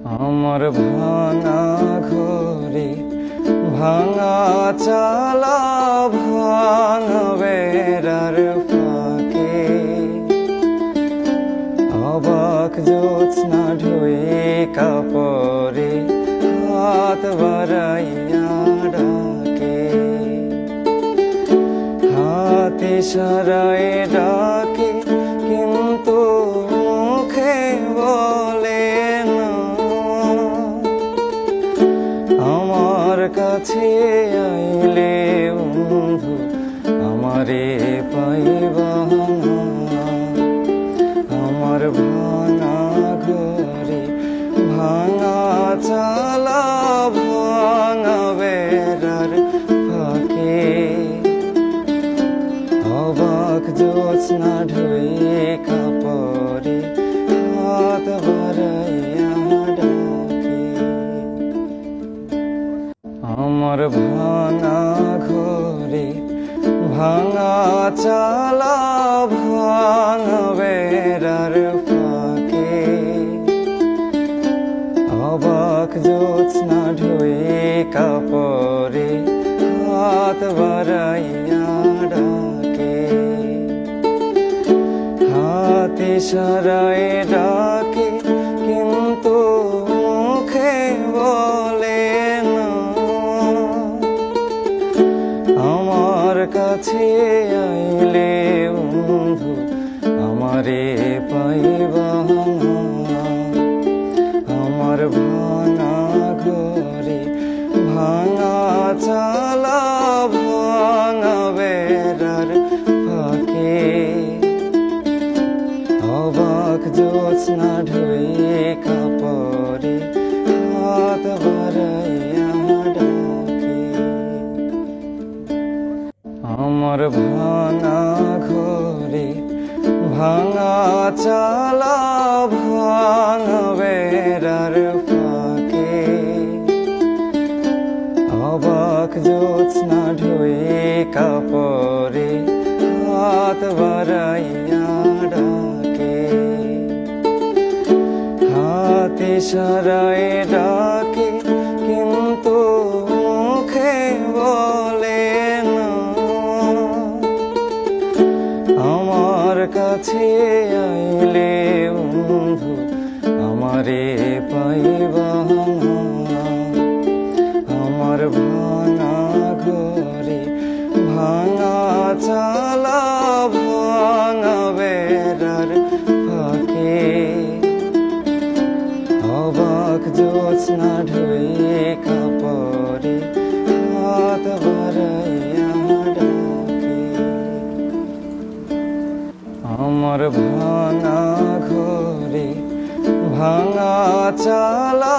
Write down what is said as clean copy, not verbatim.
আমার ভাঙা ঘরে ভাঙা চালা ভাঙা বেড়ার ফাঁকে অবাক জ্যোৎস্না ঢুয়ে কাপড়ে হাত বাড়াইয়া ডাকে, হাত ইশারায় ডাকে কিন্তু মুখে বলে না। আমার কাছে আইলে বন্ধু আমারে পাইবা না। আমার ভাঙা ঘরে ভাঙা চালা ভাঙা বেড়ার ফাঁকে অবাক জ্যোৎস্না ঢুয়ে কাপড়ে হাত বাড়াইয়া ডাকে। আমার ভাঙা ঘরে ভাঙা চালা ভাঙা বেড়ার ফাঁকে অবাক জ্যোৎস্না ঢুয়ে কাপড়ে হাত বাড়াইয়া ডাকে, হাত ইশারায় ডাকে কিন্তু মুখে বলে না। আমার কাছে আইলে বন্ধু আমারে পাইবা না। আমার ভাঙা ঘরে ভাঙা চালা ভাঙা বেড়ার ফাঁকে অবাক জ্যোৎস্না ঢুয়ে কাপড়ে হাত বাড়াইয়া ডাকে। আমার ভাঙা ঘরে ভাঙা চালা ভাঙা বেড়ার ফাঁকে অবাক জ্যোৎস্না ঢুয়ে কাপড়ে হাত বাড়াইয়া ডাকে, হাত ইশারায় ডাকে কিন্তু মুখে বলে না। আমার কাছে আইলে বন্ধু আমারে পাইবা না। আমার ভাঙা ঘরে ভাঙা চালা ভাঙা বেড়ার ফাঁকে অবাক জ্যোৎস্না ঢুয়ে কাপড়ে হাত বাড়াইয়া ডাকে। আমার ভাঙা ঘরে ভাঙা চালা